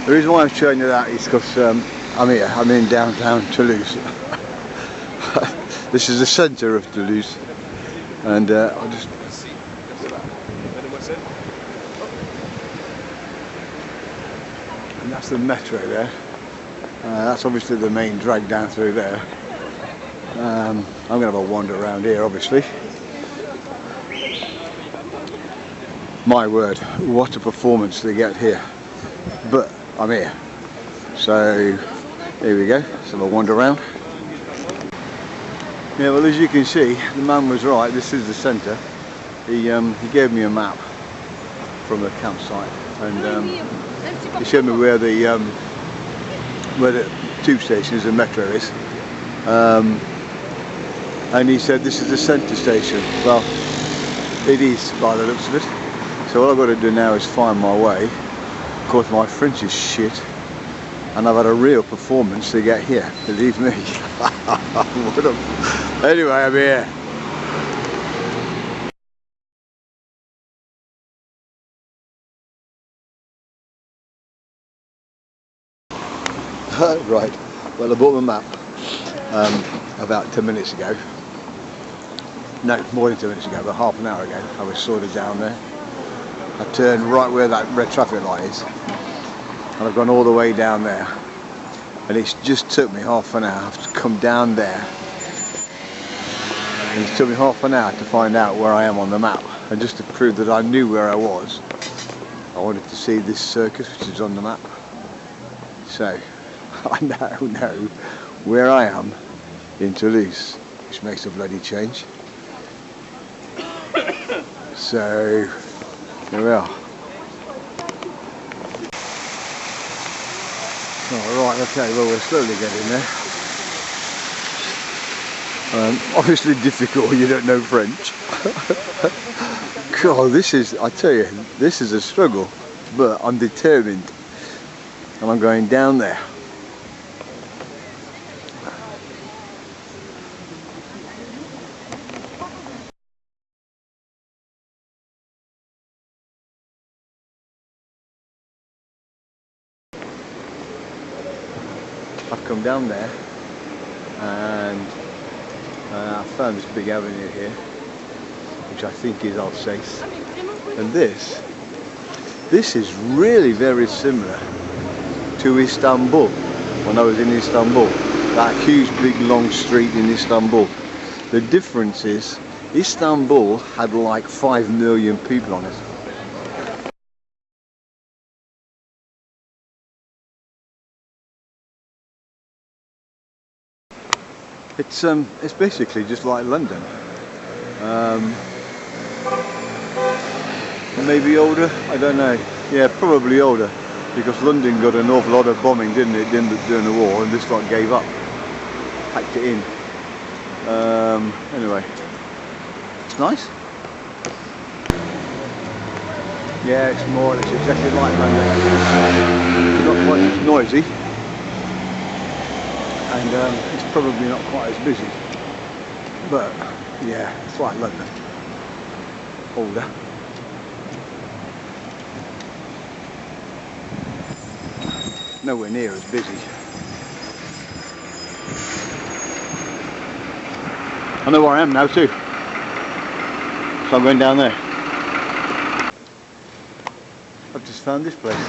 The reason why I'm showing you that is because I'm here, I'm in downtown Toulouse. This is the centre of Toulouse, and I'll just... And that's the metro there. That's obviously the main drag down through there. I'm going to have a wander around here, obviously. My word, what a performance they get here. But I'm here. So here we go, let's have a wander around. Yeah, well, as you can see, the man was right. This is the centre. He gave me a map from the campsite, and he showed me where the tube station is, the metro is, and he said this is the centre station. Well, it is by the looks of it. So all I've got to do now is find my way. Of course, my French is shit, and I've had a real performance to get here, believe me. Anyway, I'm here. Right, well, I bought my map about 10 minutes ago. No, more than 10 minutes ago, about half an hour ago. I was sort of down there. I turned right where that red traffic light is, and I've gone all the way down there, and it's just took me half an hour to come down there, and it took me half an hour to find out where I am on the map. And just to prove that I knew where I was, I wanted to see this circus which is on the map. So I now know where I am in Toulouse, which makes a bloody change. So here we are. Alright, okay, well, we're slowly getting there. Obviously difficult when you don't know French. God, this is, I tell you, this is a struggle, but I'm determined, and I'm going down there. I've come down there, and I found this big avenue here, which I think is Alsace, and this is really very similar to Istanbul. When I was in Istanbul, that huge big long street in Istanbul. The difference is Istanbul had like 5 million people on it. It's basically just like London. Maybe older, I don't know. Yeah, probably older, because London got an awful lot of bombing, didn't it, during the war, and this lot gave up, packed it in. Anyway, it's nice. Yeah, it's more or less exactly like London. It's not quite as noisy, and it's probably not quite as busy, but yeah, it's like London, older. Nowhere near as busy. I know where I am now too, so I'm going down there. I've just found this place.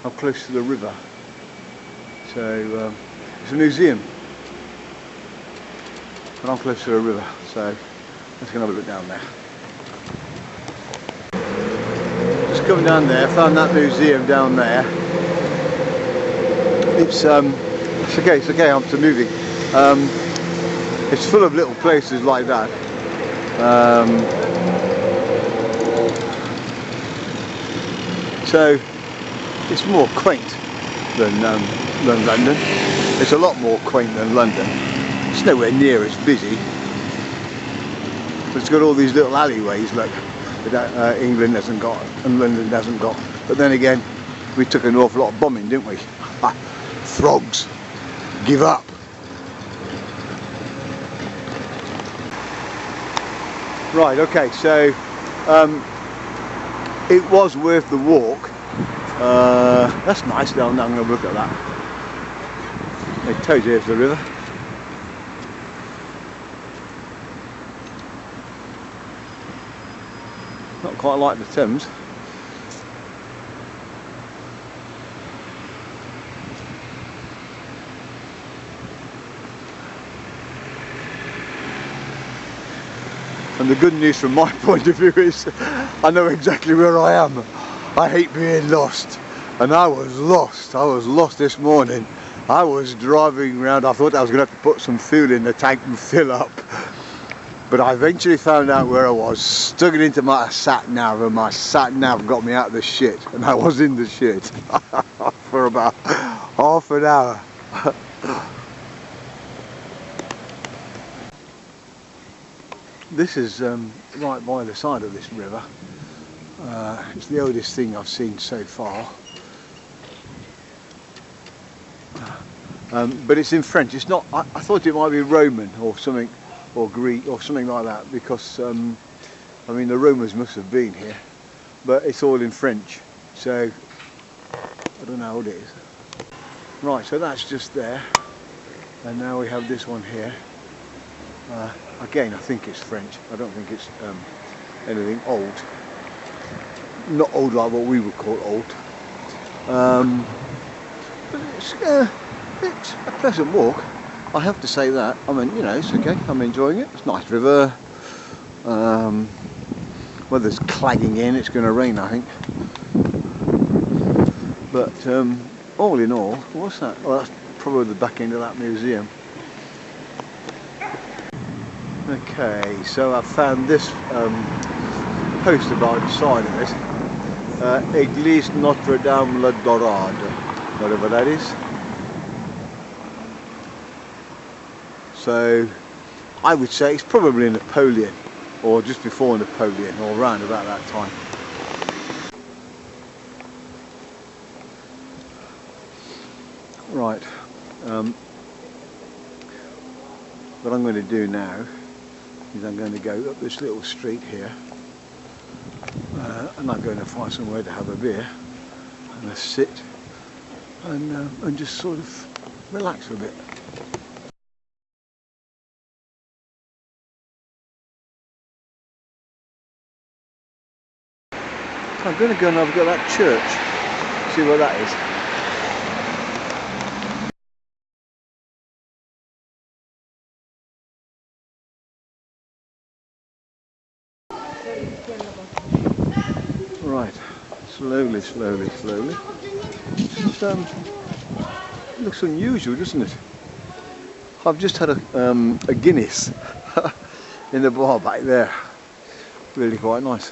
I'm close to the river. So it's a museum, and I'm close to a river, so let's go and have a look down there. Just coming down there, found that museum down there. It's okay, I'm to moving. It's full of little places like that. So it's more quaint than London. It's a lot more quaint than London. It's nowhere near as busy. It's got all these little alleyways, look, that England hasn't got and London hasn't got. But then again, we took an awful lot of bombing, didn't we? Frogs, give up. Right, okay, so it was worth the walk. That's nice. Now I'm going to look at that. It tells you there's the river. Not quite like the Thames. And the good news from my point of view is I know exactly where I am. I hate being lost, and I was lost. I was lost this morning. I was driving around. I thought I was going to have to put some fuel in the tank and fill up, but I eventually found out where I was, stuck it into my sat nav, and my sat nav got me out of the shit, and I was in the shit for about half an hour. This is right by the side of this river. It's the oldest thing I've seen so far. But it's in French. It's not. I thought it might be Roman or something, or Greek or something like that, because I mean the Romans must have been here, but it's all in French. So I don't know how old it is. Right, so that's just there, and now we have this one here. Again, I think it's French. I don't think it's anything old. Not old like what we would call old. But it's a pleasant walk. I have to say that. I mean, you know, it's okay. I'm enjoying it. It's a nice river. Weather's clagging in. It's going to rain, I think. But all in all, what's that? Well, that's probably the back end of that museum. Okay, so I found this poster by the side of it. Église Notre-Dame-la-Dorade, whatever that is. So I would say it's probably Napoleon, or just before Napoleon, or around about that time. Right, what I'm going to do now is I'm going to go up this little street here, and I'm going to find somewhere to have a beer and a sit and just sort of relax a bit. So I'm going to go and have a look at that church, see what that is. Right, slowly, slowly, slowly. It's, it looks unusual, doesn't it? I've just had a Guinness in the bar back there. Really quite nice.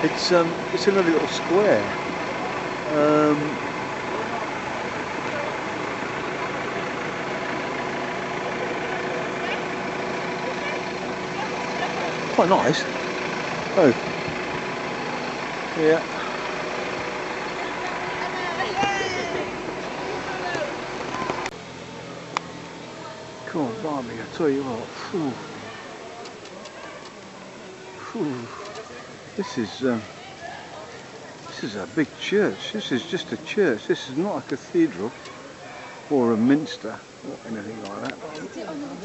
It's in a little square. Quite nice. Oh, yeah. Come on, Barbie, I tell you what. This is a big church. This is just a church. This is not a cathedral or a minster or anything like that.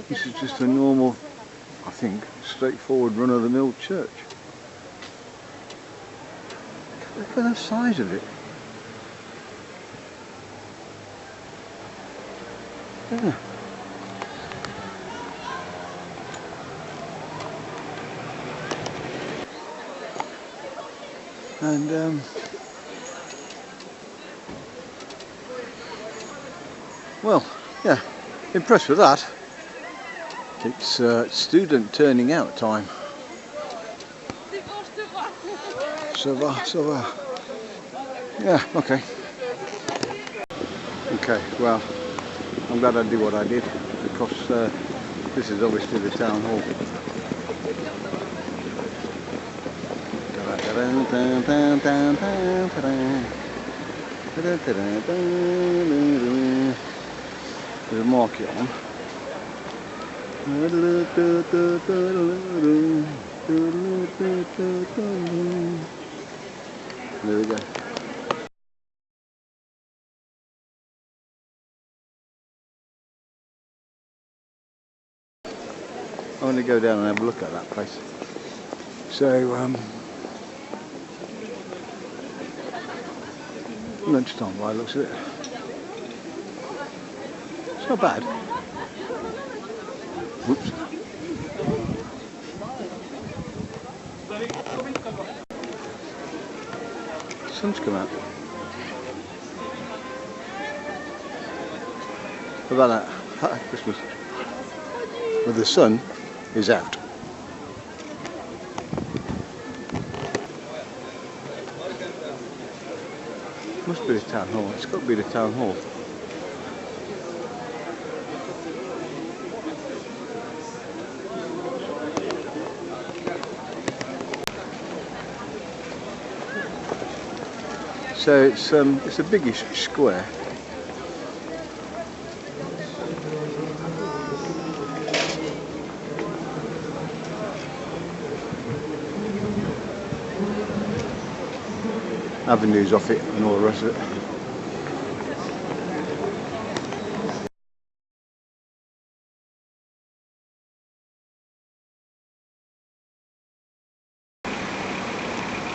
This is just a normal, I think, straightforward run-of-the-mill church. Look at the size of it. Yeah. And well, yeah, impressed with that. It's student turning out time. Ça va, ça va. Yeah, okay. Okay, well, I'm glad I did what I did, because this is obviously the town hall. There's a market on. There we go. I'm going to go down and have a look at that place. So, lunchtime by the looks of it. It's not bad. Whoops. Sun's come out. How about that? Happy Christmas. Well, the sun is out. Must be the town hall. It's got to be the town hall. So it's a biggish square. Avenues off it and all the rest of it.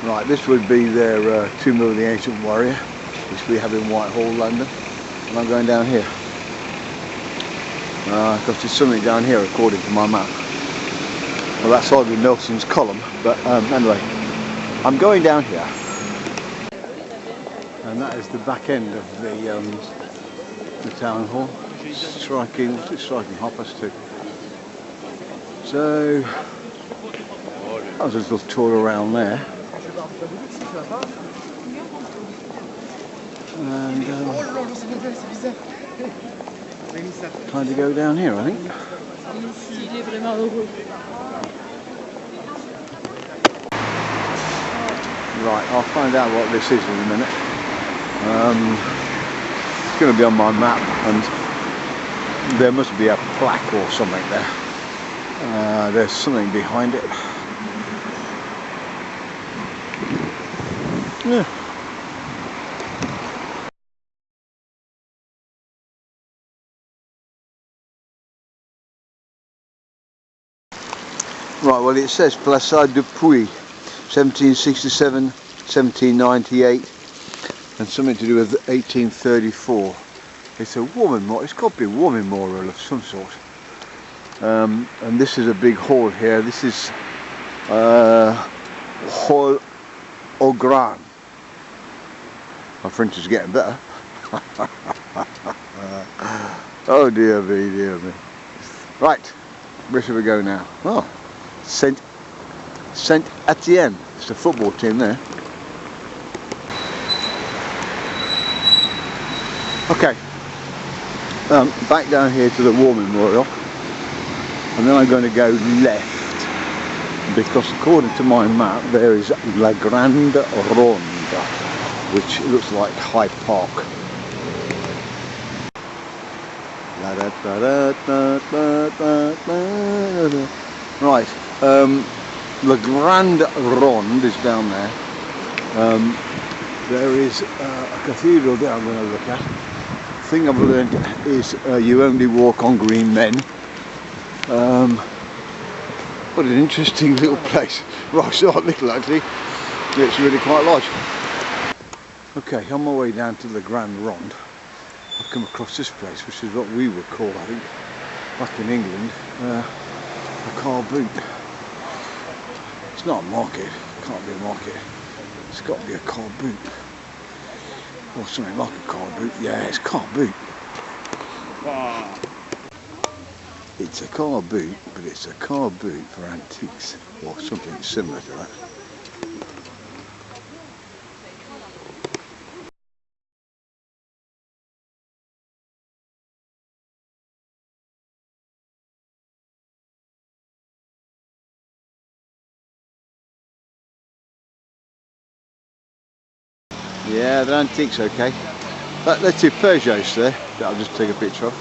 Right, this would be their Tomb of the Ancient Warrior, which we have in Whitehall, London, and I'm going down here. Because there's something down here according to my map. Well, that's either Nelson's column, but anyway, I'm going down here. And that is the back end of the town hall. Striking, what's it striking? 2:30. So, that was a little tour around there. And time to go down here, I think. Right, I'll find out what this is in a minute. It's going to be on my map, and there must be a plaque or something there. There's something behind it. Yeah. Right, well, it says Plaçade du Puy, 1767, 1798, and something to do with 1834. It's a war memorial. It's got to be a war memorial of some sort. And this is a big hall here. This is Hall au Grand. My French is getting better. Oh dear me, dear me. Right, where should we go now? Oh, Saint Etienne. It's the football team there. Okay, back down here to the War Memorial, and then I'm going to go left, because according to my map there is La Grande Ronde, which looks like Hyde Park. Right, La Grande Ronde is down there. There is a cathedral there I'm going to look at. The thing I've learned is you only walk on green men. What an interesting little place. Well, it's not little actually, it's really quite large. Okay, on my way down to the Grand Ronde, I've come across this place, which is what we would call, I think, back in England, a car boot. It's not a market, it can't be a market. It's got to be a car boot. Or something like a car boot. Yeah, it's a car boot. Wow. It's a car boot, but it's a car boot for antiques, or something similar to that. Yeah, they're antiques, okay. That's two Peugeots there that I'll just take a picture of.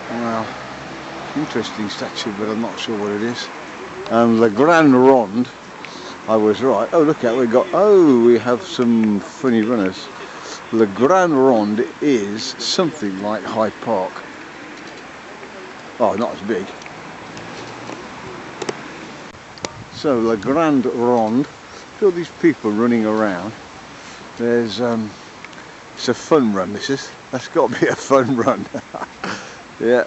Well, interesting statue, but I'm not sure what it is. The Grand Ronde, I was right. Oh, look at, we have some funny runners. The Grand Ronde is something like Hyde Park. Oh, not as big. So the Grand Ronde, all these people running around. There's it's a fun run, this is. That's got to be a fun run. Yeah.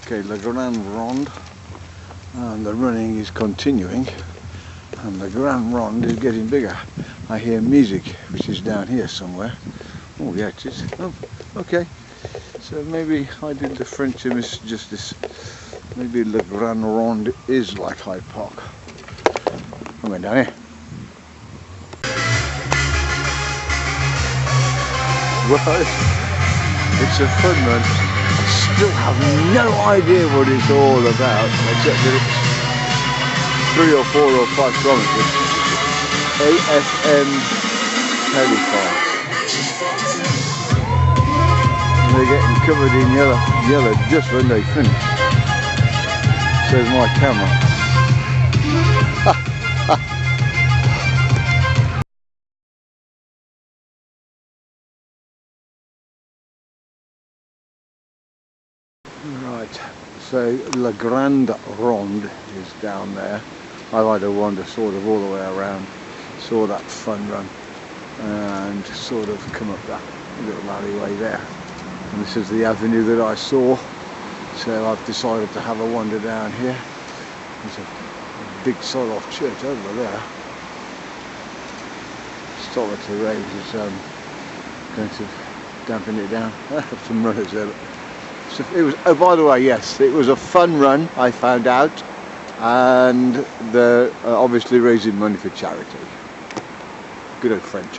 Okay, the Grand Ronde, and the running is continuing, and the Grand Ronde is getting bigger. I hear music, which is down here somewhere. Oh yeah, it is. Oh, okay. So maybe I did the French a misjustice. Maybe the Grand Ronde is like Hyde Park. I'm going down here. Well, it's a fun run. Still have no idea what it's all about, except that it's 3 or 4 or 5 kilometers. AFM Telephone. And they're getting covered in yellow just when they finish. Says my camera. Right, so La Grande Ronde is down there. I've had to wander sort of all the way around, saw that fun run, and sort of come up that little alleyway there. And this is the avenue that I saw, so I've decided to have a wander down here. There's a big sod-off church over there. Started to rain, is going to dampen it down. I have some runners there. So it was, oh, by the way, yes, it was a fun run, I found out, and they're obviously raising money for charity. Good old French.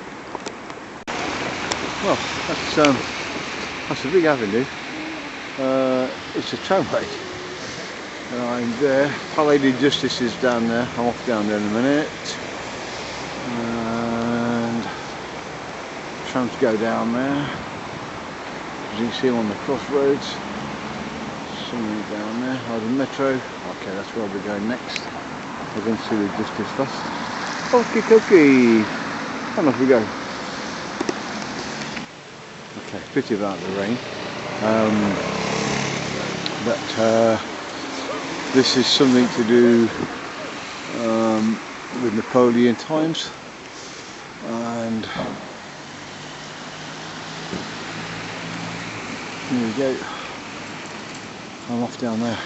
Well, that's a big avenue. It's a tramway. I'm there. Palais de Justice is down there. I'm off down there in a minute. And trams go down there. As you can see, I'm on the crossroads. Something down there. Oh, the metro. Okay, that's where I'll be going next. I'll go and see the Justice first. Okie dokie. And off we go. Okay, pity about the rain. But this is something to do with Napoleon times. And here we go. I'm off down there.